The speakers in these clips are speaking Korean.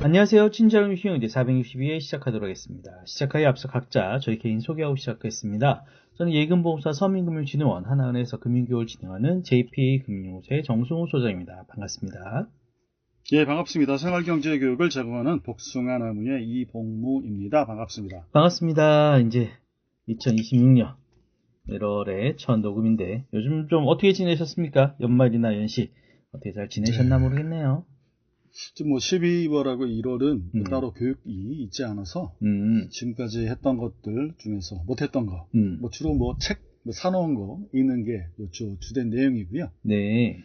안녕하세요. 친절한 휴양지 462회 시작하도록 하겠습니다. 시작하기에 앞서 각자 저희 개인 소개하고 시작하겠습니다. 저는 예금보험사 서민금융진흥원 하나은행에서 금융교육을 진행하는 JP금융연구소의 정승우 소장입니다. 반갑습니다. 예, 반갑습니다. 생활경제교육을 제공하는 복숭아 나무의 이복무입니다. 반갑습니다. 반갑습니다. 이제 2026년 1월에 첫 녹음인데 요즘 좀 어떻게 지내셨습니까? 연말이나 연시 어떻게 잘 지내셨나 모르겠네요. 지금 12월하고 1월은 따로 교육이 있지 않아서 지금까지 했던 것들 중에서 못했던 거, 주로 책 사놓은 거 읽는 게 주된 내용이고요. 네.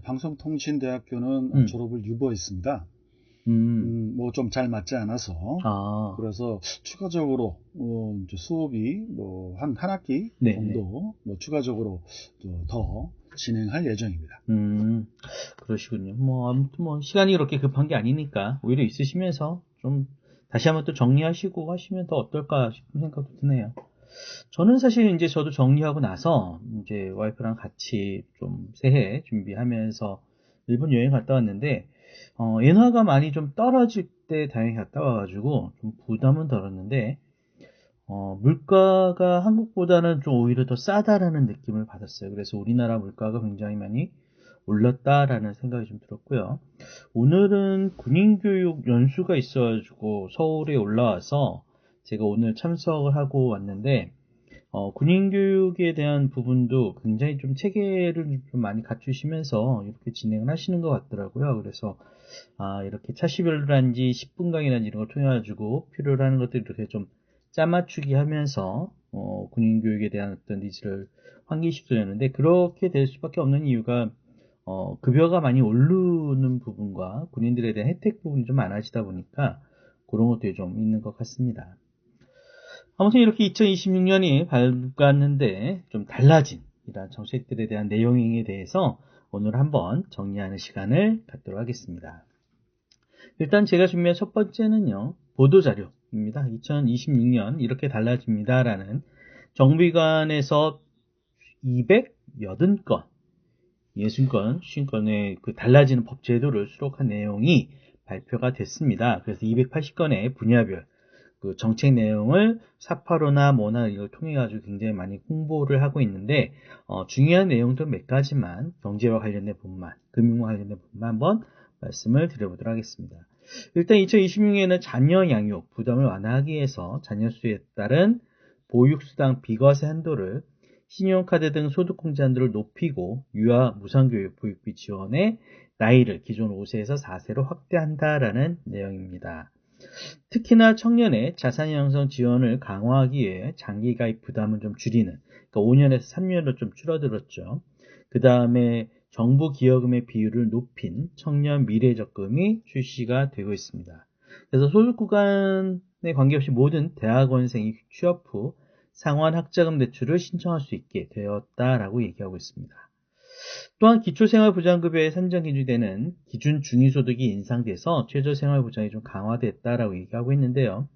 방송통신대학교는 졸업을 유보했습니다. 좀 잘 맞지 않아서. 그래서 추가적으로, 수업이 한 학기 정도, 추가적으로 더 진행할 예정입니다. 그러시군요. 아무튼 시간이 그렇게 급한 게 아니니까, 오히려 있으시면서 좀 다시 한번 또 정리하시고 하시면 더 어떨까 싶은 생각도 드네요. 저는 사실 이제 저도 정리하고 나서, 이제 와이프랑 같이 좀 새해 준비하면서 일본 여행 갔다 왔는데, 엔화가 많이 좀 떨어질 때 다행히 갔다 와가지고 좀 부담은 덜었는데, 물가가 한국보다는 좀 오히려 더 싸다라는 느낌을 받았어요. 그래서 우리나라 물가가 굉장히 많이 올랐다라는 생각이 좀 들었고요. 오늘은 군인교육 연수가 있어가지고 서울에 올라와서 제가 오늘 참석을 하고 왔는데, 군인교육에 대한 부분도 굉장히 좀 체계를 좀 많이 갖추시면서 이렇게 진행을 하시는 것 같더라고요. 그래서, 이렇게 차시별로란지 10분강이라든지 이런 걸 통해가지고 필요로 하는 것들을 이렇게 좀 짜맞추기 하면서, 군인교육에 대한 어떤 니즈를 환기시키려는데, 그렇게 될 수밖에 없는 이유가, 급여가 많이 오르는 부분과 군인들에 대한 혜택 부분이 좀 많아지다 보니까 그런 것들이 좀 있는 것 같습니다. 아무튼 이렇게 2026년이 밝았는데 좀 달라진 이러한 정책들에 대한 내용에 대해서 오늘 한번 정리하는 시간을 갖도록 하겠습니다. 일단 제가 준비한 첫 번째는요, 보도자료입니다. 2026년 이렇게 달라집니다라는 정비관에서 280건, 60건, 50건의 그 달라지는 법제도를 수록한 내용이 발표가 됐습니다. 그래서 280건의 분야별 그 정책 내용을 사파로나 뭐나 이걸 통해 가지고 굉장히 많이 홍보를 하고 있는데, 중요한 내용들 몇 가지만, 경제와 관련된 부분만, 금융과 관련된 부분만 한번 말씀을 드려보도록 하겠습니다. 일단 2026년에는 자녀 양육 부담을 완화하기 위해서 자녀 수에 따른 보육수당 비과세 한도를 신용카드 등 소득공제 한도를 높이고 유아 무상교육 보육비 지원의 나이를 기존 5세에서 4세로 확대한다라는 내용입니다. 특히나 청년의 자산 형성 지원을 강화하기 위해 장기 가입 부담을 좀 줄이는, 그러니까 5년에서 3년으로 좀 줄어들었죠. 그 다음에 정부 기여금의 비율을 높인 청년 미래적금이 출시가 되고 있습니다. 그래서 소득 구간에 관계없이 모든 대학원생이 취업 후 상환 학자금 대출을 신청할 수 있게 되었다라고 얘기하고 있습니다. 또한 기초생활보장급여에 산정 기준이 되는 기준 중위소득이 인상돼서 최저생활보장이 좀 강화됐다라고 얘기하고 있는데요.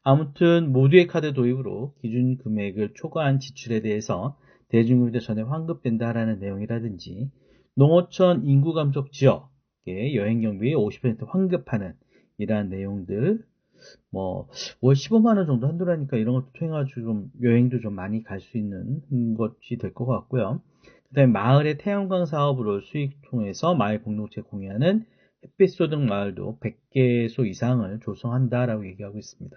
아무튼 모두의 카드 도입으로 기준 금액을 초과한 지출에 대해서 대중교육대 전액 환급된다라는 내용이라든지, 농어촌 인구 감속 지역에 여행경비 50% 환급하는 이러한 내용들, 월 15만 원 정도 한도라니까 이런 것도 통해가지고 좀 여행도 좀 많이 갈 수 있는 것이 될 것 같고요. 그 다음에 마을의 태양광 사업으로 수익 통해서 마을 공동체 공유하는 햇빛소득 마을도 100개소 이상을 조성한다라고 얘기하고 있습니다.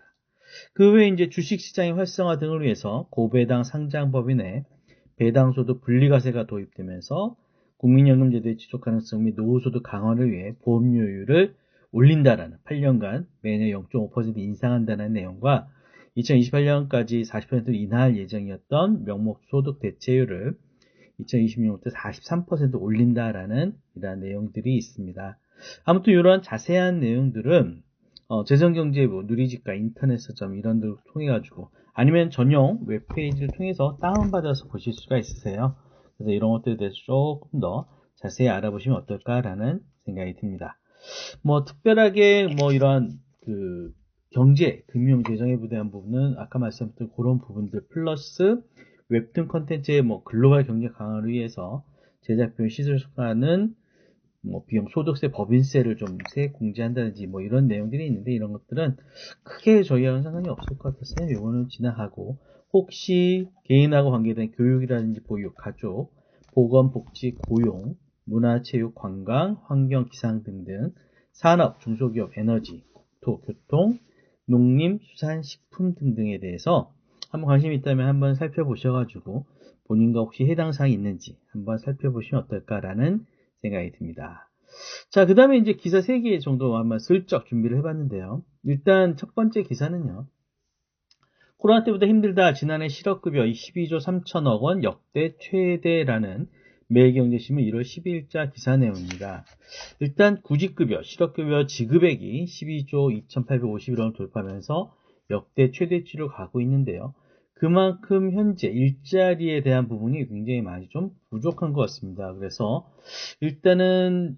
그 외에 이제 주식시장의 활성화 등을 위해서 고배당 상장법인 내 배당소득 분리과세가 도입되면서 국민연금제도의 지속가능성 및 노후소득 강화를 위해 보험료율을 올린다라는 8년간 매년 0.5% 인상한다는 내용과 2028년까지 40% 인하할 예정이었던 명목소득 대체율을 2026년부터 43% 올린다라는 이러한 내용들이 있습니다. 아무튼 이러한 자세한 내용들은 재정경제부, 누리집과 인터넷 서점 이런 데를 통해 가지고, 아니면 전용 웹페이지를 통해서 다운받아서 보실 수가 있으세요. 그래서 이런 것들에 대해서 조금 더 자세히 알아보시면 어떨까라는 생각이 듭니다. 특별하게 이러한 그 경제, 금융, 재정에 대한 부분은 아까 말씀드린 그런 부분들 플러스 웹툰 컨텐츠의 글로벌 경제 강화를 위해서 제작비용 시설 수가는 뭐 비용 소득세, 법인세를 좀 세액 공제한다든지 뭐 이런 내용들이 있는데 이런 것들은 크게 저희와는 상관이 없을 것 같아서 이거는 지나가고 혹시 개인하고 관계된 교육이라든지 보육, 가족, 보건, 복지, 고용, 문화, 체육, 관광, 환경, 기상 등등 산업, 중소기업, 에너지, 국토, 교통, 농림, 수산, 식품 등등에 대해서 한번 관심이 있다면 한번 살펴보셔가지고 본인과 혹시 해당 사항이 있는지 한번 살펴보시면 어떨까라는 생각이 듭니다. 자, 그 다음에 이제 기사 3개 정도 한번 슬쩍 준비를 해봤는데요. 일단 첫 번째 기사는요. 코로나 때보다 힘들다. 지난해 실업급여 12조 3천억 원 역대 최대라는 매일경제신문 1월 12일자 기사 내용입니다. 일단 구직급여, 실업급여 지급액이 12조 2,851원을 돌파하면서 역대 최대치로 가고 있는데요. 그만큼 현재 일자리에 대한 부분이 굉장히 많이 좀 부족한 것 같습니다. 그래서 일단은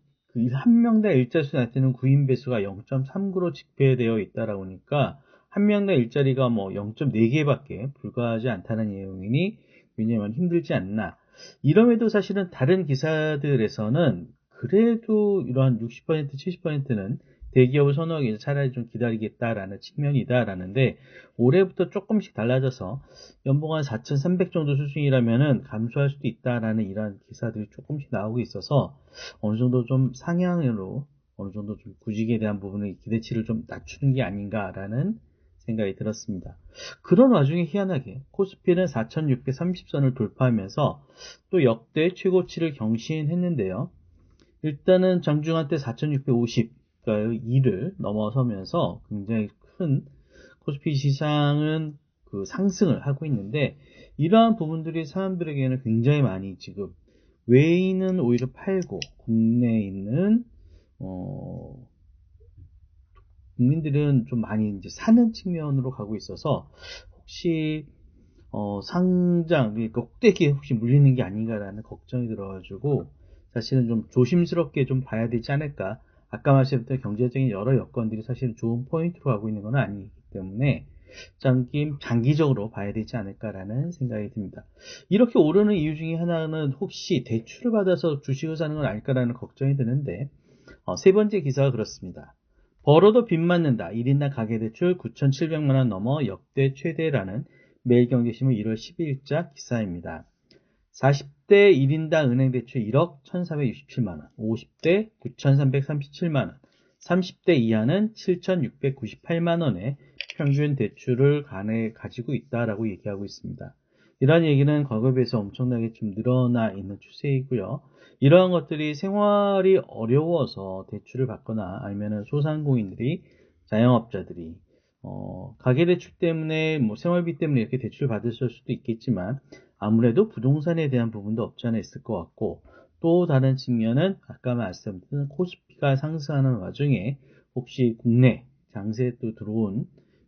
한 명당 일자수 나타내는 구인 배수가 0.39로 집계되어 있다라고 하니까 한 명당 일자리가 뭐 0.4개밖에 불과하지 않다는 내용이니 굉장히 많이 힘들지 않나. 이럼에도 사실은 다른 기사들에서는 그래도 이러한 60%, 70%는 대기업을 선호하기 위해서 차라리 좀 기다리겠다라는 측면이다라는데 올해부터 조금씩 달라져서 연봉 한 4,300 정도 수준이라면은 감소할 수도 있다라는 이런 기사들이 조금씩 나오고 있어서 어느 정도 좀 상향으로 어느 정도 좀 구직에 대한 부분의 기대치를 좀 낮추는 게 아닌가라는 생각이 들었습니다. 그런 와중에 희한하게 코스피는 4,630선을 돌파하면서 또 역대 최고치를 경신했는데요. 일단은 장중한 때 4,650 2를 넘어서면서 굉장히 큰 코스피 시장은 그 상승을 하고 있는데 이러한 부분들이 사람들에게는 굉장히 많이 지금 외인은 오히려 팔고 국내에 있는 국민들은 좀 많이 이제 사는 측면으로 가고 있어서 혹시 상장 꼭대기에 혹시 물리는 게 아닌가라는 걱정이 들어가지고 사실은 좀 조심스럽게 좀 봐야 되지 않을까. 아까 말씀드렸던 경제적인 여러 여건들이 사실은 좋은 포인트로 가고 있는 건 아니기 때문에 장기적으로 봐야 되지 않을까라는 생각이 듭니다. 이렇게 오르는 이유 중에 하나는 혹시 대출을 받아서 주식을 사는 건 아닐까라는 걱정이 드는데 세 번째 기사가 그렇습니다. 벌어도 빚 맞는다. 1인당 가계대출 9,700만원 넘어 역대 최대라는 매일경제신문 1월 12일자 기사입니다. 40대 1인당 은행대출 1억 1,467만원, 50대 9,337만원, 30대 이하는 7,698만원의 평균 대출을 가지고 있다라고 얘기하고 있습니다. 이러한 얘기는 과거에 비해서 엄청나게 좀 늘어나 있는 추세이고요. 이러한 것들이 생활이 어려워서 대출을 받거나 아니면 소상공인들이 자영업자들이 가계대출 때문에 뭐 생활비 때문에 이렇게 대출을 받으실 수도 있겠지만 아무래도 부동산에 대한 부분도 없지 않아 있을 것 같고 또 다른 측면은 아까 말씀드린 코스피가 상승하는 와중에 혹시 국내 장세에 또 들어온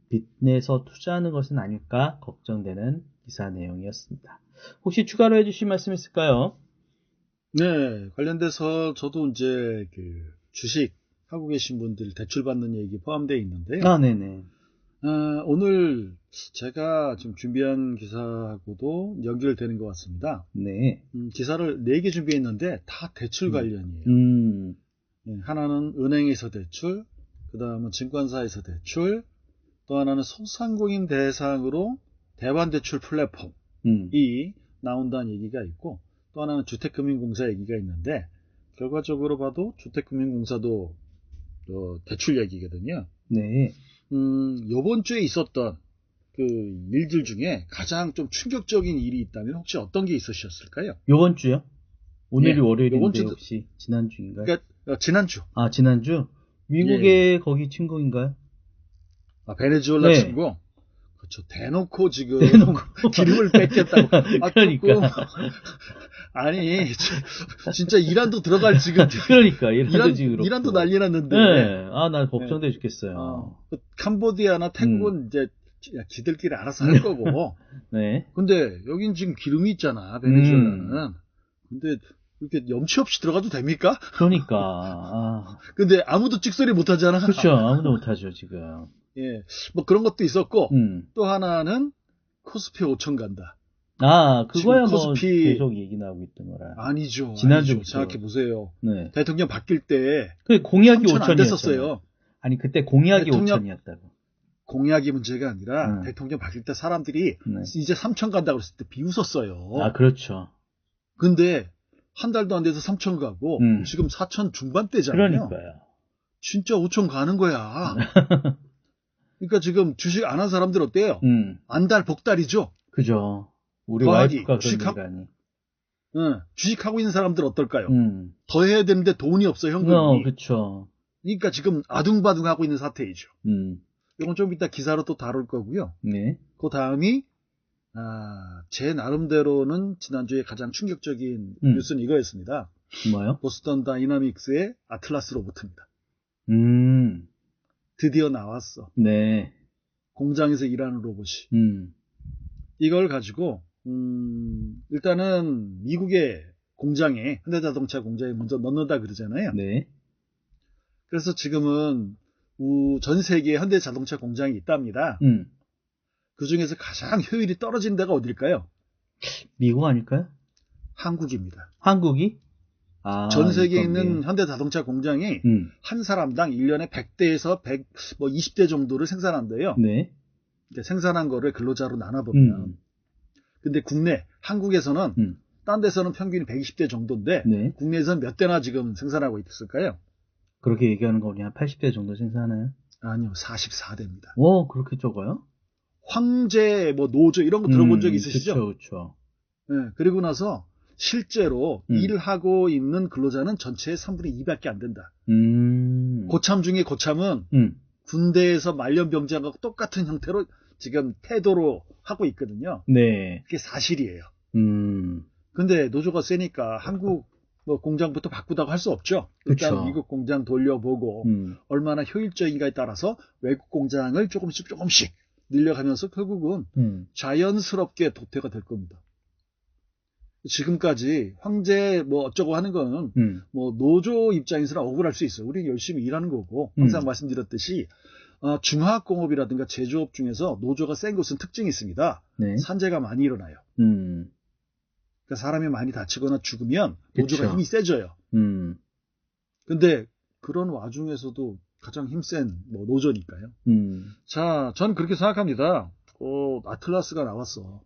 빚내서 투자하는 것은 아닐까 걱정되는 기사 내용이었습니다. 혹시 추가로 해주실 말씀 있을까요? 네, 관련돼서 저도 이제 그 주식 하고 계신 분들 대출 받는 얘기 포함되어 있는데요. 네네. 오늘 제가 지금 준비한 기사하고도 연결되는 것 같습니다. 네. 기사를 4개 준비했는데 다 대출 관련이에요. 네, 하나는 은행에서 대출, 그 다음은 증권사에서 대출, 또 하나는 소상공인 대상으로 대환대출 플랫폼이 나온다는 얘기가 있고, 또 하나는 주택금융공사 얘기가 있는데, 결과적으로 봐도 주택금융공사도 대출 얘기거든요. 네. 요번 주에 있었던 그 일들 중에 가장 좀 충격적인 일이 있다면 혹시 어떤 게 있으셨을까요? 요번 주요? 오늘이 네, 월요일인데 혹시 지난주인가요? 그러니까 지난주. 아, 지난주? 미국의 거기 친구인가요? 아, 베네수엘라 친구? 그렇죠. 대놓고 지금 기름을 뺏겼다고. 그러니까. 아니, 진짜 이란도 들어갈 지금. 그러니까 이란도 난리 났는데. 네. 아, 나 걱정돼 죽겠어요. 캄보디아나 태국은 이제 지들끼리 알아서 할 거고. 네. 근데 여긴 지금 기름이 있잖아, 베네수엘라는. 근데 이렇게 염치 없이 들어가도 됩니까? 그러니까. 근데 아무도 찍소리 못 하잖아. 그렇죠. 아무도 못 하죠, 지금. 예. 뭐 그런 것도 있었고, 또 하나는 코스피 5천 간다. 그거야 뭐 계속 얘기 나오고 있던 거라. 아니죠. 지난주 생각해 보세요. 네. 대통령 바뀔 때 공약이 5천이었어요. 안 됐었어요. 아니 그때 공약이 5천이었다고. 공약이 문제가 아니라 대통령 바뀔 때 사람들이 이제 3천 간다고 그랬을 때 비웃었어요. 그렇죠. 근데 한 달도 안 돼서 3천 가고 지금 4천 중반대잖아요. 그러니까요. 진짜 5천 가는 거야. 그러니까 지금 주식 안 한 사람들 어때요? 안달 복달이죠. 그죠. 우리 와이프가 그런 얘기 주식하고 있는 사람들 어떨까요? 더 해야 되는데 돈이 없어 현금이. 그렇죠. 그러니까 지금 아둥바둥하고 있는 사태이죠. 이건 좀 이따 기사로 또 다룰 거고요. 네. 그 다음이 제 나름대로는 지난주에 가장 충격적인 뉴스는 이거였습니다. 뭐요? 보스턴 다이나믹스의 아틀라스 로봇입니다. 드디어 나왔어. 네. 공장에서 일하는 로봇이. 이걸 가지고 일단은 미국의 공장에 현대자동차 공장에 먼저 넣는다 그러잖아요. 네. 그래서 지금은 전 세계에 현대자동차 공장이 있답니다. 그 중에서 가장 효율이 떨어진 데가 어딜까요? 미국 아닐까요? 한국입니다. 한국이? 전 세계에 있는 현대자동차 공장이 한 사람당 1년에 100대에서 20대 정도를 생산한대요. 네. 그러니까 생산한 거를 근로자로 나눠보면. 근데 한국에서는 딴 데서는 평균이 120대 정도인데 네. 국내에서는 몇 대나 지금 생산하고 있을까요? 그렇게 얘기하는 거니 한 80대 정도 생산하나요? 아니요. 44대입니다. 오, 그렇게 적어요? 황제, 노조 이런 거 들어본 적 있으시죠? 그렇죠. 네, 그리고 나서 실제로 일을 하고 있는 근로자는 전체의 3분의 2밖에 안 된다. 고참 중에 고참은 군대에서 말년병장하고 똑같은 형태로 지금 태도로 하고 있거든요. 네. 그게 사실이에요. 근데 노조가 세니까 한국 공장부터 바꾸다고 할 수 없죠. 일단 그쵸. 미국 공장 돌려보고 얼마나 효율적인가에 따라서 외국 공장을 조금씩 늘려가면서 결국은 자연스럽게 도태가 될 겁니다. 지금까지 황제 어쩌고 하는 거는 노조 입장에서는 억울할 수 있어요. 우리는 열심히 일하는 거고 항상 말씀드렸듯이 중화학공업이라든가 제조업 중에서 노조가 센 곳은 특징이 있습니다. 네. 산재가 많이 일어나요. 그러니까 사람이 많이 다치거나 죽으면 노조가 그쵸. 힘이 세져요. 근데 그런 와중에서도 가장 힘센 노조니까요. 자, 전 그렇게 생각합니다. 아틀라스가 나왔어.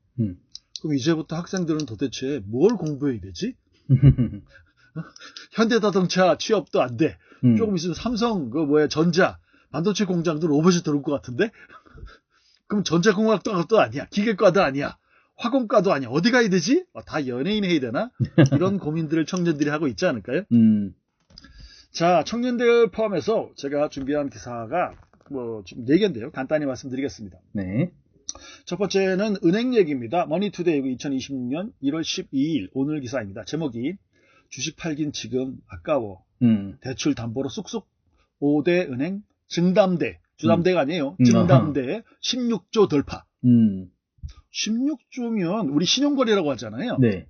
그럼 이제부터 학생들은 도대체 뭘 공부해야 되지? 현대자동차 취업도 안 돼. 조금 있으면 삼성, 전자, 반도체 공장도 로봇이 들어올 것 같은데? 그럼 전자공학도 아니야. 기계과도 아니야. 화공과도 아니야. 어디 가야 되지? 다 연예인 해야 되나? 이런 고민들을 청년들이 하고 있지 않을까요? 자, 청년들 포함해서 제가 준비한 기사가 좀 4개인데요. 간단히 말씀드리겠습니다. 네. 첫 번째는 은행 얘기입니다. 머니투데이 2026년 1월 12일 오늘 기사입니다. 제목이 주식 팔긴 지금 아까워. 대출 담보로 쑥쑥 5대 은행 증담대. 주담대가 아니에요. 증담대 16조 돌파. 16조면 우리 신용거래라고 하잖아요. 네.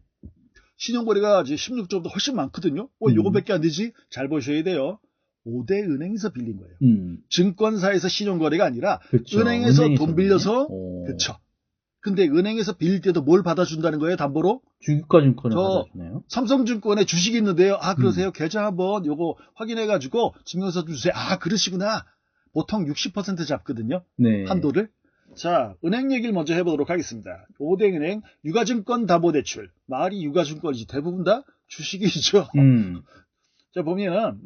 신용거래가 이제 16조보다 훨씬 많거든요. 요거밖에 안 되지? 잘 보셔야 돼요. 5대 은행에서 빌린 거예요. 증권사에서 신용거래가 아니라 그쵸. 은행에서 돈 빌려서 그렇죠. 근데 은행에서 빌릴 때도 뭘 받아준다는 거예요? 담보로? 주가증권을 받아주네요. 삼성증권에 주식이 있는데요. 그러세요. 계좌 한번 요거 확인해가지고 증명서 주세요. 그러시구나. 보통 60% 잡거든요. 네. 한도를. 자, 은행 얘기를 먼저 해보도록 하겠습니다. 5대 은행 유가증권 담보대출. 말이 유가증권이지 대부분 다 주식이죠. 자, 보면은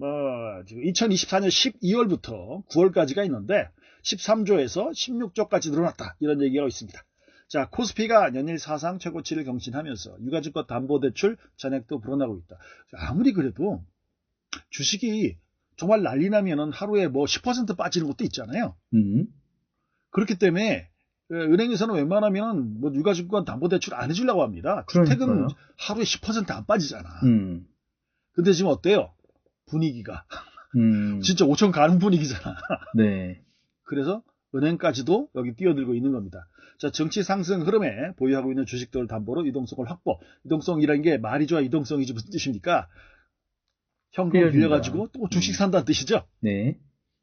지금 2024년 12월부터 9월까지가 있는데 13조에서 16조까지 늘어났다. 이런 얘기가 있습니다. 자, 코스피가 연일 사상 최고치를 경신하면서 유가증권 담보대출 잔액도 불어나고 있다. 아무리 그래도 주식이 정말 난리 나면은 하루에 10% 빠지는 것도 있잖아요. 그렇기 때문에 은행에서는 웬만하면 유가증권 담보대출 안 해주려고 합니다. 주택은 하루에 10% 안 빠지잖아. 근데 지금 어때요? 분위기가. 진짜 5천 가는 분위기잖아. 네. 그래서 은행까지도 여기 뛰어들고 있는 겁니다. 자, 정치 상승 흐름에 보유하고 있는 주식들 담보로 유동성을 확보. 유동성이라는 게 말이 좋아 유동성이지 무슨 뜻입니까? 현금 빌려가지고 또 주식 산다는 뜻이죠. 네.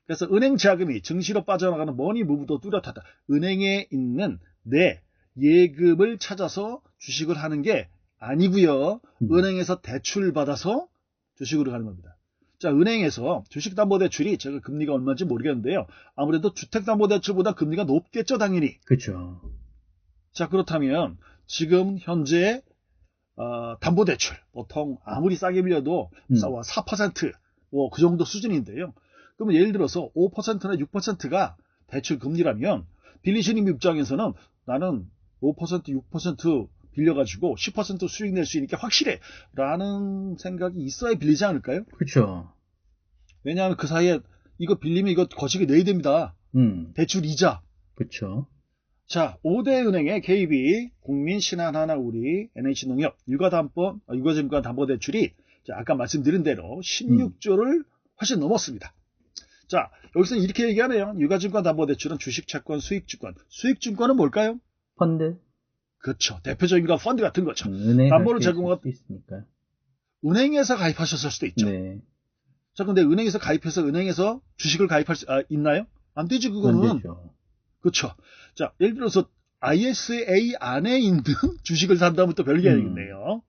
그래서 은행 자금이 증시로 빠져나가는 머니 무브도 뚜렷하다. 은행에 있는 내 예금을 찾아서 주식을 하는 게 아니고요. 은행에서 대출 받아서 주식으로 가는 겁니다. 자, 은행에서 주식담보대출이 제가 금리가 얼마인지 모르겠는데요. 아무래도 주택담보대출보다 금리가 높겠죠, 당연히. 그렇죠. 자, 그렇다면 지금 현재 담보대출 보통 아무리 싸게 빌려도 4% 뭐 그 정도 수준인데요. 그러면 예를 들어서 5%나 6%가 대출 금리라면 빌리시는 입장에서는 나는 5%, 6% 빌려가지고 10% 수익 낼 수 있는 게 확실해 라는 생각이 있어야 빌리지 않을까요? 그렇죠. 왜냐하면 그 사이에 이거 빌리면 이거 거시기 내야 됩니다. 대출 이자. 그렇죠. 자, 5대 은행의 KB, 국민, 신한하나우리, NH농협, 유가증권 담보대출이 아까 말씀드린 대로 16조를 훨씬 넘었습니다. 자, 여기서는 이렇게 얘기하네요. 유가증권 담보대출은 주식, 채권, 수익증권. 수익증권은 뭘까요? 펀드. 그렇죠. 대표적인 건 펀드 같은 거죠. 담보를 제공할 수 있으니까. 은행에서 가입하셨을 수도 있죠. 네. 자, 근데 은행에서 가입해서 은행에서 주식을 가입할 수 있나요? 안 되지, 그거는. 안 되죠. 그렇죠. 자, 예를 들어서 ISA 안에 있는 주식을 산다면 또 별개야겠네요.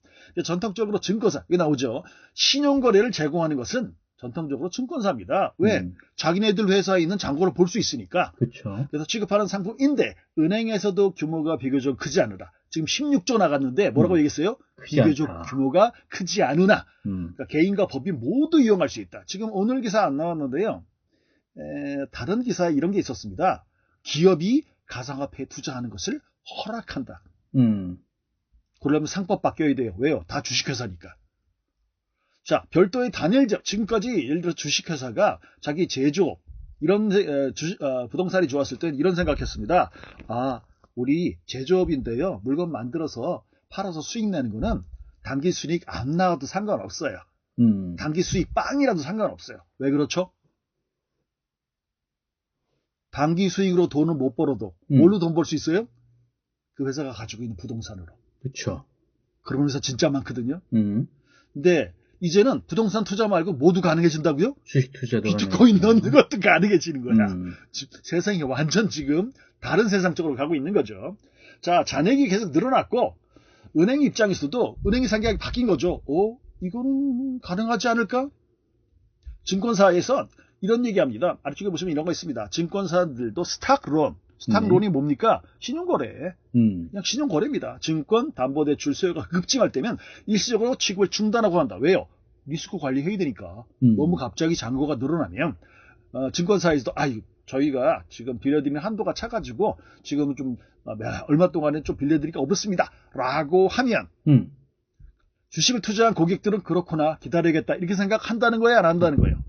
전통적으로 증권사, 이게 나오죠. 신용거래를 제공하는 것은 전통적으로 증권사입니다. 왜? 자기네들 회사에 있는 잔고를 볼 수 있으니까. 그렇죠. 그래서 취급하는 상품인데 은행에서도 규모가 비교적 크지 않으나. 지금 16조 나갔는데 뭐라고 얘기했어요? 비교적 규모가 크지 않으나. 그러니까 개인과 법인 모두 이용할 수 있다. 지금 오늘 기사 안 나왔는데요. 다른 기사에 이런 게 있었습니다. 기업이 가상화폐에 투자하는 것을 허락한다. 그러려면 상법 바뀌어야 돼요. 왜요? 다 주식회사니까. 자, 별도의 단일적, 지금까지 예를 들어 주식회사가 자기 제조업, 이런, 부동산이 좋았을 땐 이런 생각했습니다. 우리 제조업인데요. 물건 만들어서 팔아서 수익 내는 거는 단기 수익 안 나와도 상관없어요. 단기 수익 빵이라도 상관없어요. 왜 그렇죠? 단기 수익으로 돈을 못 벌어도 뭘로 돈 벌 수 있어요? 그 회사가 가지고 있는 부동산으로. 그렇죠. 그런 회사 진짜 많거든요. 근데 이제는 부동산 투자 말고 모두 가능해진다고요? 주식 투자도 비트코인 넣는 것도 가능해지는 거야. 세상이 완전 지금 다른 세상 쪽으로 가고 있는 거죠. 자, 잔액이 계속 늘어났고 은행 입장에서도 은행의 생각이 바뀐 거죠. 이거는 가능하지 않을까? 증권사에서 이런 얘기합니다. 아래쪽에 보시면 이런 거 있습니다. 증권사들도 스탁론이 뭡니까? 신용거래. 그냥 신용거래입니다. 증권, 담보대출 수요가 급증할 때면 일시적으로 취급을 중단하고 한다. 왜요? 리스크 관리해야 되니까. 너무 갑자기 잔고가 늘어나면 증권사에서도 저희가 지금 빌려드리는 한도가 차가지고 지금 좀 얼마 동안에 좀 빌려드리기가 어렵습니다. 라고 하면 주식을 투자한 고객들은 그렇구나, 기다려야겠다 이렇게 생각한다는 거예요? 안 한다는 거예요?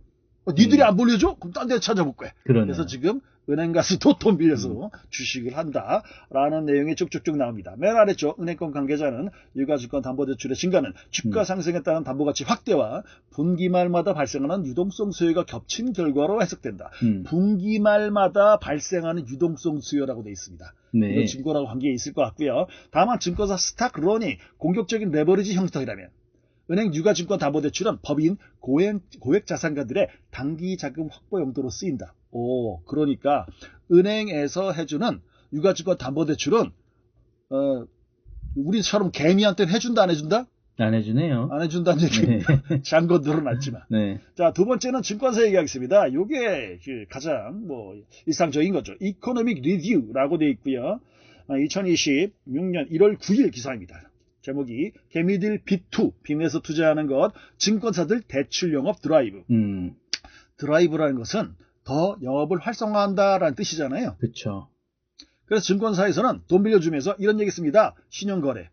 니들이 안 빌려줘? 그럼 딴 데 찾아볼 거야. 그러네요. 그래서 지금 은행 가서도 돈 빌려서 주식을 한다라는 내용이 쭉쭉쭉 나옵니다. 맨 아래쪽 은행권 관계자는 유가증권 담보대출의 증가는 주가 상승에 따른 담보가치 확대와 분기말마다 발생하는 유동성 수요가 겹친 결과로 해석된다. 분기말마다 발생하는 유동성 수요라고 되어 있습니다. 네. 이건 증거라고 관계에 있을 것 같고요. 다만 증권사 스탁론이 공격적인 레버리지 형태라면 은행 유가증권 담보대출은 법인 고액자산가들의 단기 자금 확보 용도로 쓰인다. 그러니까 은행에서 해주는 유가증권 담보대출은 우리처럼 개미한테는 해준다 안 해준다? 안 해주네요. 안 해준다는 얘기입니다. 네. 잔고 늘어났지만. 네. 자, 두 번째는 증권사 얘기하겠습니다. 이게 가장 일상적인 거죠. 이코노믹 리뷰라고 되어 있고요. 2026년 1월 9일 기사입니다. 제목이 개미들 빚2, 빚내서 투자하는 것, 증권사들 대출 영업 드라이브. 드라이브라는 것은 더 영업을 활성화한다라는 뜻이잖아요. 그렇죠. 그래서 증권사에서는 돈 빌려주면서 이런 얘기 했습니다. 신용거래.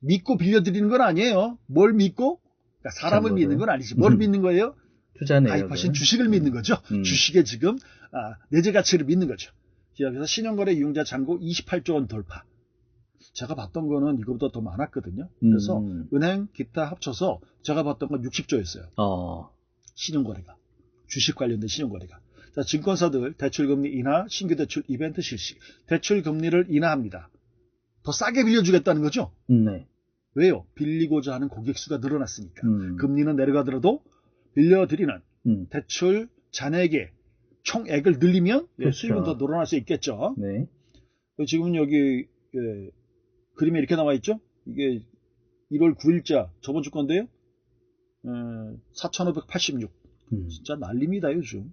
믿고 빌려드리는 건 아니에요. 뭘 믿고? 그러니까 사람을 믿는 건 아니지. 뭘 믿는 거예요? 투자 내역을. 가입하신 주식을 믿는 거죠. 주식의 지금 내재 가치를 믿는 거죠. 그래서 신용거래 이용자 잔고 28조 원 돌파. 제가 봤던 거는 이거보다 더 많았거든요. 그래서 은행 기타 합쳐서 제가 봤던 건 60조였어요. 신용거래가. 주식 관련된 신용거래가. 자, 증권사들 대출금리 인하, 신규 대출 이벤트 실시. 대출금리를 인하합니다. 더 싸게 빌려주겠다는 거죠? 네. 왜요? 빌리고자 하는 고객 수가 늘어났으니까. 금리는 내려가더라도 빌려드리는 대출 잔액의 총액을 늘리면 그렇죠. 수익은 더 늘어날 수 있겠죠. 네. 지금은 여기 그림에 이렇게 나와 있죠. 이게 1월 9일자 저번 주 건데요. 4,586. 진짜 난립니다 요즘.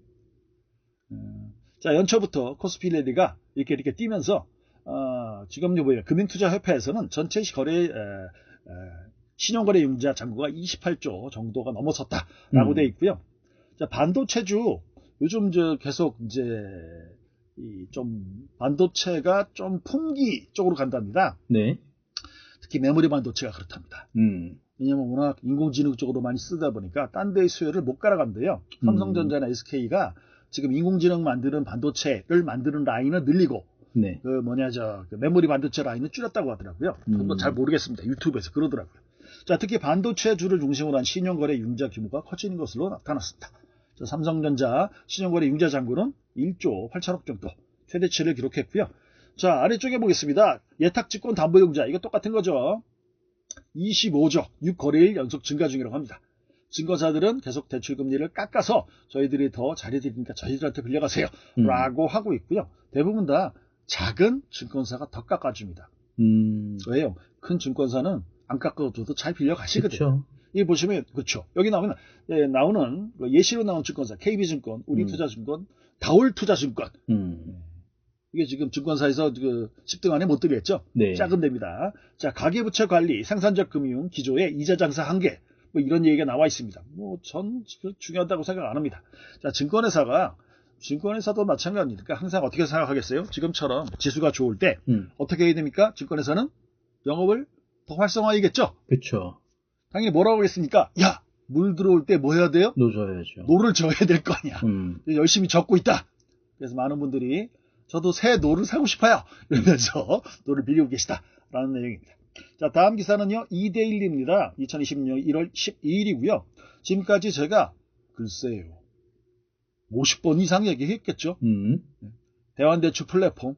자, 연초부터 코스피 랠리가 이렇게 뛰면서 지금 금융투자협회에서는 전체 거래 신용거래 융자 잔고가 28조 정도가 넘어섰다라고 돼 있고요. 자, 반도체주 요즘 계속 이제 좀 반도체가 좀 품귀 쪽으로 간답니다. 네. 특히 메모리 반도체가 그렇답니다. 왜냐면 워낙 인공지능 쪽으로 많이 쓰다 보니까 딴 데의 수요를 못 갈아간대요. 삼성전자나 SK가 지금 인공지능 만드는 반도체를 만드는 라인을 늘리고 네. 그 메모리 반도체 라인을 줄였다고 하더라고요. 그건 잘 모르겠습니다. 유튜브에서 그러더라고요. 자, 특히 반도체주를 중심으로 한 신용거래 융자 규모가 커지는 것으로 나타났습니다. 자, 삼성전자 신용거래 융자 잔고는 1조 8천억 정도 최대치를 기록했고요. 자, 아래쪽에 보겠습니다. 예탁증권 담보융자 이거 똑같은 거죠. 25조 6거래일 연속 증가 중이라고 합니다. 증권사들은 계속 대출금리를 깎아서 저희들이 더 잘해드리니까 저희들한테 빌려가세요 라고 하고 있고요. 대부분 다 작은 증권사가 더 깎아줍니다. 왜요? 큰 증권사는 안 깎아줘도 잘 빌려가시거든요. 그쵸. 이 보시면 그렇죠. 여기 나오는 예시로 나온 증권사 KB증권, 우리투자증권, 다올투자증권. 이게 지금 증권사에서 10등 안에 못 들겠죠. 네. 작은 데입니다. 자, 가계부채 관리, 생산적 금융 기조의 이자 장사 한계. 뭐 이런 얘기가 나와 있습니다. 전 중요하다고 생각 안 합니다. 자, 증권회사도 마찬가지니까 항상 어떻게 생각하겠어요? 지금처럼 지수가 좋을 때 어떻게 해야 됩니까? 증권회사는 영업을 더 활성화해야겠죠? 그렇죠. 당연히 뭐라고 하겠습니까? 야, 물 들어올 때 뭐 해야 돼요? 노 져야죠. 노를 져야 될 거 아니야. 열심히 젓고 있다. 그래서 많은 분들이 저도 새 노를 사고 싶어요. 이러면서 노를 빌리고 계시다라는 내용입니다. 자, 다음 기사는요. 2대1입니다. 2020년 1월 12일이고요. 지금까지 제가 글쎄요. 50번 이상 얘기했겠죠. 대환대출 플랫폼,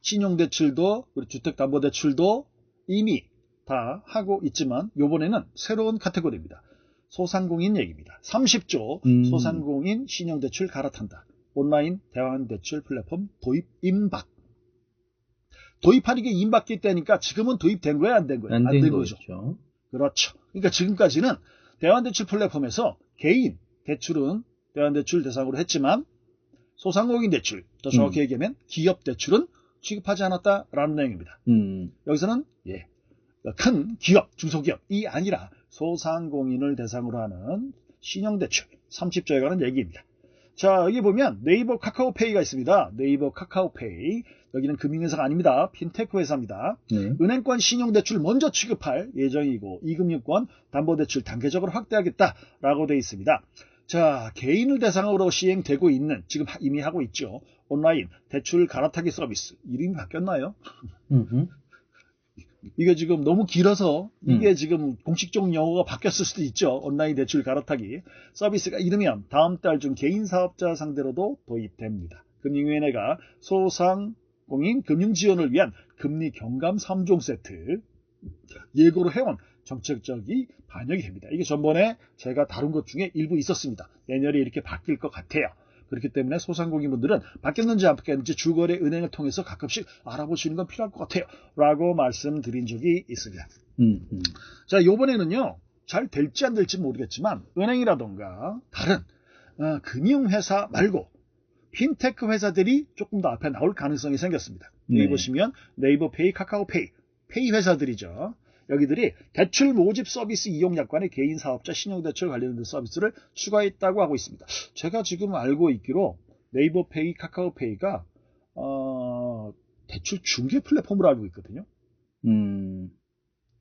신용대출도 그리고 주택담보대출도 이미 다 하고 있지만 이번에는 새로운 카테고리입니다. 소상공인 얘기입니다. 30조 소상공인 신용대출 갈아탄다. 온라인 대환대출 플랫폼 도입 임박. 도입하는 게 임박기 때니까 지금은 도입된 거예요? 안 된 거예요? 안 된 거죠. 그렇죠. 그러니까 지금까지는 대환대출 플랫폼에서 개인 대출은 대환대출 대상으로 했지만 소상공인 대출, 더 정확히 얘기하면 기업 대출은 취급하지 않았다라는 내용입니다. 여기서는 큰 기업, 중소기업이 아니라 소상공인을 대상으로 하는 신용대출 30조에 관한 얘기입니다. 자, 여기 보면 네이버 카카오페이가 있습니다. 네이버 카카오페이. 여기는 금융회사가 아닙니다. 핀테크 회사입니다. 은행권 신용대출 먼저 취급할 예정이고 이금융권 담보대출 단계적으로 확대하겠다라고 되어 있습니다. 자, 개인을 대상으로 시행되고 있는 지금 이미 하고 있죠. 온라인 대출 갈아타기 서비스. 이름이 바뀌었나요? 이게 지금 너무 길어서 이게 지금 공식적 용어가 바뀌었을 수도 있죠. 온라인 대출 갈아타기 서비스가 이르면 다음 달 중 개인 사업자 상대로도 도입됩니다. 금융위원회가 소상공인 금융 지원을 위한 금리 경감 3종 세트 예고로 해온 정책적이 반영이 됩니다. 이게 전번에 제가 다룬 것 중에 일부 있었습니다. 내년에 이렇게 바뀔 것 같아요. 그렇기 때문에 소상공인분들은 바뀌었는지 안 바뀌었는지 주거래 은행을 통해서 가끔씩 알아보시는 건 필요할 것 같아요. 라고 말씀드린 적이 있습니다. 자, 요번에는요. 잘 될지 안 될지 모르겠지만 은행이라던가 다른 금융회사 말고 핀테크 회사들이 조금 더 앞에 나올 가능성이 생겼습니다. 여기 보시면 네이버페이, 카카오페이, 페이 회사들이죠. 여기들이 대출 모집 서비스 이용 약관에 개인 사업자 신용대출 관련된 서비스를 추가했다고 하고 있습니다. 제가 지금 알고 있기로 네이버페이, 카카오페이가 대출 중개 플랫폼으로 알고 있거든요.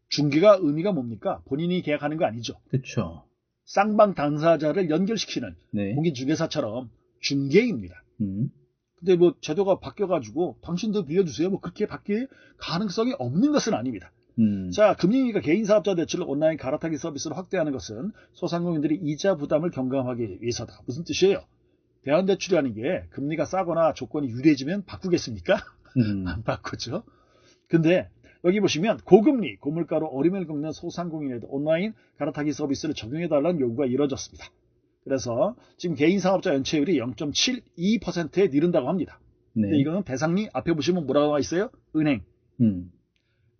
중개가 의미가 뭡니까? 본인이 계약하는 거 아니죠. 그렇죠. 쌍방 당사자를 연결시키는 공인중개사처럼 중개입니다. 근데 뭐 제도가 바뀌어가지고 당신도 빌려주세요. 뭐 그렇게 바뀔 가능성이 없는 것은 아닙니다. 자, 금융위가 개인 사업자 대출을 온라인 갈아타기 서비스로 확대하는 것은 소상공인들이 이자 부담을 경감하기 위해서다. 무슨 뜻이에요? 대환대출이라는 게 금리가 싸거나 조건이 유리해지면 바꾸겠습니까? 안 바꾸죠. 근데 여기 보시면 고금리, 고물가로 어림을 겪는 소상공인에도 온라인 갈아타기 서비스를 적용해달라는 요구가 이뤄졌습니다. 그래서 지금 개인 사업자 연체율이 0.72%에 이른다고 합니다. 근데 이거는 대상이 앞에 보시면 뭐라고 나와 있어요? 은행.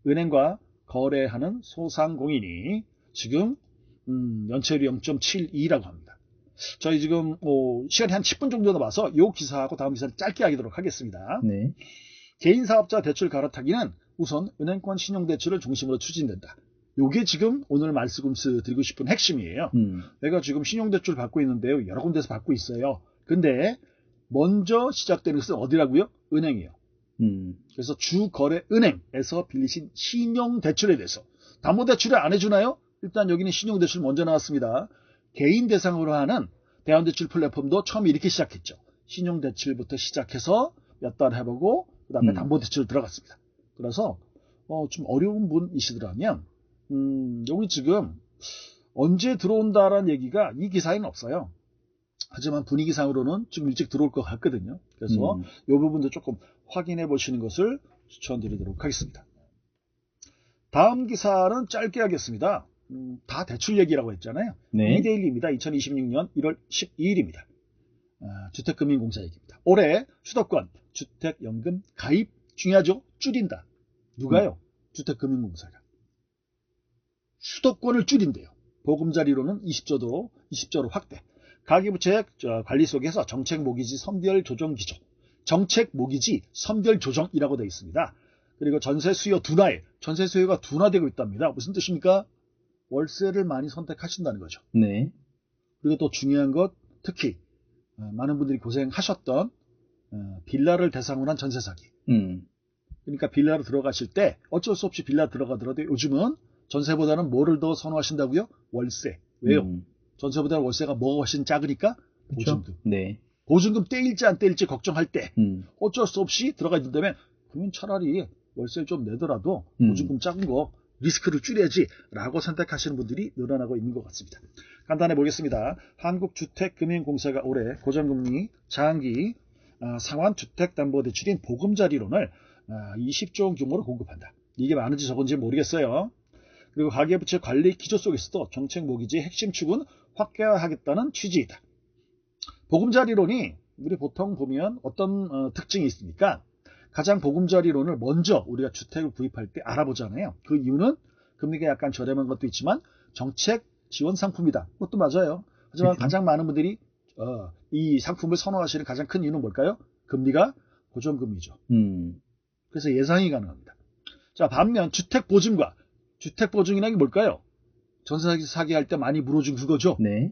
은행과 거래하는 소상공인이 지금 연체율이 0.72라고 합니다. 저희 지금 시간이 한 10분 정도 남아서 이 기사하고 다음 기사를 짧게 하도록 하겠습니다. 네. 개인사업자 대출 갈아타기는 우선 은행권 신용대출을 중심으로 추진된다. 요게 지금 오늘 말씀 드리고 싶은 핵심이에요. 내가 지금 신용대출 받고 있는데요. 여러 군데서 받고 있어요. 근데 먼저 시작되는 것은 어디라고요? 은행이에요. 그래서 주거래은행에서 빌리신 신용대출에 대해서 담보대출을 안 해주나요? 일단 여기는 신용대출 먼저 나왔습니다. 개인 대상으로 하는 대환대출 플랫폼도 처음에 이렇게 시작했죠. 신용대출부터 시작해서 몇 달 해보고 그 다음에 담보대출 들어갔습니다. 그래서 좀 어려운 분이시더라면 여기 지금 언제 들어온다라는 얘기가 이 기사에는 없어요. 하지만 분위기상으로는 좀 일찍 들어올 것 같거든요. 그래서 이 부분도 조금 확인해 보시는 것을 추천드리도록 하겠습니다. 다음 기사는 짧게 하겠습니다. 다 대출 얘기라고 했잖아요. 네. 이데일리입니다. 2026년 1월 12일입니다. 주택금융공사 얘기입니다. 올해 수도권 주택연금 가입 중요하죠? 줄인다. 누가요? 주택금융공사가. 수도권을 줄인대요. 보금자리로는 20조로 확대. 가계부채 관리 속에서 정책 모기지 선별 조정 기조. 정책 모기지 선별 조정이라고 되어 있습니다. 그리고 전세 수요 둔화에 전세 수요가 둔화되고 있답니다. 무슨 뜻입니까? 월세를 많이 선택하신다는 거죠. 네. 그리고 또 중요한 것 특히 많은 분들이 고생하셨던 빌라를 대상으로 한 전세 사기. 그러니까 빌라로 들어가실 때 어쩔 수 없이 빌라 들어가더라도 요즘은 전세보다는 뭐를 더 선호하신다고요? 월세. 왜요? 전세보다는 월세가 뭐가 훨씬 작으니까 보증금. 그렇죠? 네. 보증금 떼일지 안 떼일지 걱정할 때 어쩔 수 없이 들어가 있는다면 그러면 차라리 월세를 좀 내더라도 보증금 작은 거 리스크를 줄여야지 라고 선택하시는 분들이 늘어나고 있는 것 같습니다. 간단해 보겠습니다. 한국주택금융공사가 올해 고정금리 장기 상환주택담보대출인 보금자리론을 20조 원 규모로 공급한다. 이게 많은지 적은지 모르겠어요. 그리고 가계부채 관리 기조 속에서도 정책 모기지의 핵심 축은 확대하겠다는 취지이다. 보금자리론이 우리 보통 보면 어떤 특징이 있습니까? 가장 보금자리론을 먼저 우리가 주택을 구입할 때 알아보잖아요. 그 이유는 금리가 약간 저렴한 것도 있지만 정책 지원 상품이다. 그것도 맞아요. 하지만 가장 많은 분들이 이 상품을 선호하시는 가장 큰 이유는 뭘까요? 금리가 고정금리죠. 그래서 예상이 가능합니다. 자, 반면 주택보증과 주택보증이라는 게 뭘까요? 전세 사기할 때 많이 물어준 그거죠. 네.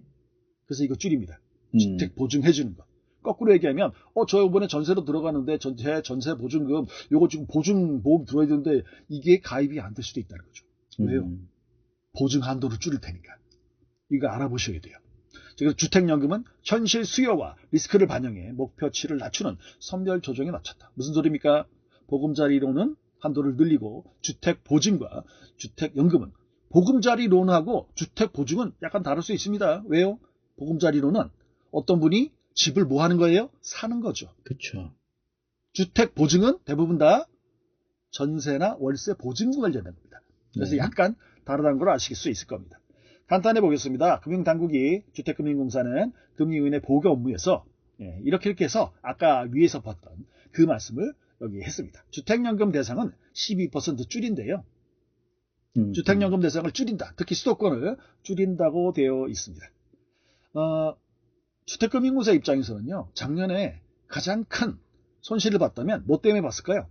그래서 이거 줄입니다. 주택보증 해주는 거. 거꾸로 얘기하면 저 이번에 전세로 들어가는데 전세 보증금 요거 지금 보증보험 들어야 되는데 이게 가입이 안 될 수도 있다는 거죠. 왜요? 보증 한도를 줄일 테니까. 이거 알아보셔야 돼요. 그래서 주택연금은 현실 수요와 리스크를 반영해 목표치를 낮추는 선별 조정에 맞췄다. 무슨 소리입니까? 보금자리론은 한도를 늘리고 주택보증과 주택연금은 보금자리론하고 주택보증은 약간 다를 수 있습니다. 왜요? 보금자리론은 어떤 분이 집을 뭐 하는 거예요? 사는 거죠. 그렇죠. 주택보증은 대부분 다 전세나 월세 보증금 관련된 겁니다. 그래서 약간 다르다는 걸 아실 수 있을 겁니다. 간단해 보겠습니다. 금융당국이 주택금융공사는 금융위원회 보고 업무에서 이렇게 해서 아까 위에서 봤던 그 말씀을 여기 했습니다. 주택연금 대상은 12% 줄인데요. 주택연금 대상을 줄인다. 특히 수도권을 줄인다고 되어 있습니다. 주택금융공사 입장에서는요. 작년에 가장 큰 손실을 봤다면 뭐 때문에 봤을까요?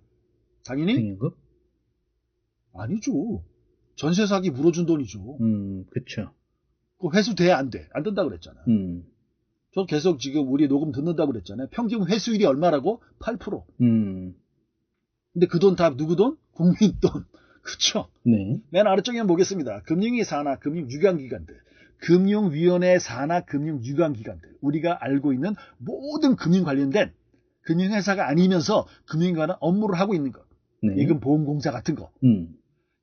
당연히 주택연금? 아니죠. 전세 사기 물어준 돈이죠. 그렇죠. 그 회수돼 안 돼? 안 된다고 그랬잖아요. 저 계속 지금 우리 녹음 듣는다고 그랬잖아요. 평균 회수율이 얼마라고? 8%. 근데 그 돈 다 누구 돈? 국민 돈. 그렇죠? 네. 맨 아래쪽에 보겠습니다. 금융위 산하 금융유관기관들, 금융위원회 산하 금융유관기관들, 우리가 알고 있는 모든 금융 관련된 금융회사가 아니면서 금융관한 업무를 하고 있는 것. 네. 예금보험공사 같은 거.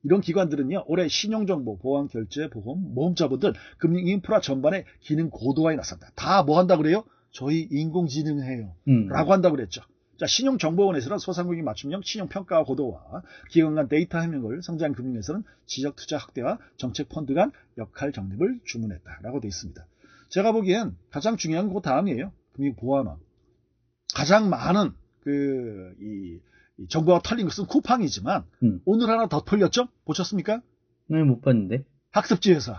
이런 기관들은요, 올해 신용정보, 보안결제, 보험, 모험자본들, 금융인프라 전반의 기능 고도화에 나선다. 다 뭐 한다고 그래요? 저희 인공지능 해요. 라고 한다고 그랬죠. 자, 신용정보원에서는 소상공인 맞춤형 신용평가 고도화, 기관 간 데이터 협력을, 성장 금융에서는 지적투자 확대와 정책펀드 간 역할 정립을 주문했다라고 되어 있습니다. 제가 보기엔 가장 중요한 거 다음이에요. 금융보안화. 가장 많은 이 정보가 털린 것은 쿠팡이지만 오늘 하나 더 털렸죠? 보셨습니까? 네, 못 봤는데. 학습지에서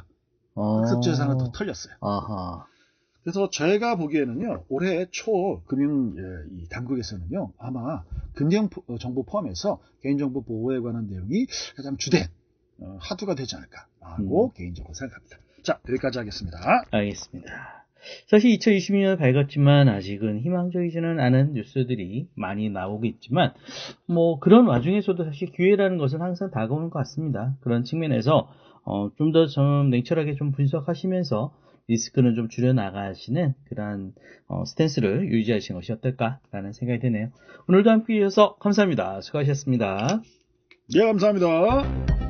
하나 더 털렸어요. 아하. 그래서 제가 보기에는요, 올해 초 금융 이 당국에서는요, 아마 금융 정보 포함해서 개인정보 보호에 관한 내용이 가장 주된 화두가 되지 않을까라고 개인적으로 생각합니다. 자, 여기까지 하겠습니다. 알겠습니다. 사실 2022년 밝았지만 아직은 희망적이지는 않은 뉴스들이 많이 나오고 있지만 뭐 그런 와중에서도 사실 기회라는 것은 항상 다가오는 것 같습니다. 그런 측면에서 좀 더 좀 냉철하게 좀 분석하시면서 리스크는 좀 줄여나가시는 그런 스탠스를 유지하시는 것이 어떨까라는 생각이 드네요. 오늘도 함께 해주셔서 감사합니다. 수고하셨습니다. 예, 감사합니다.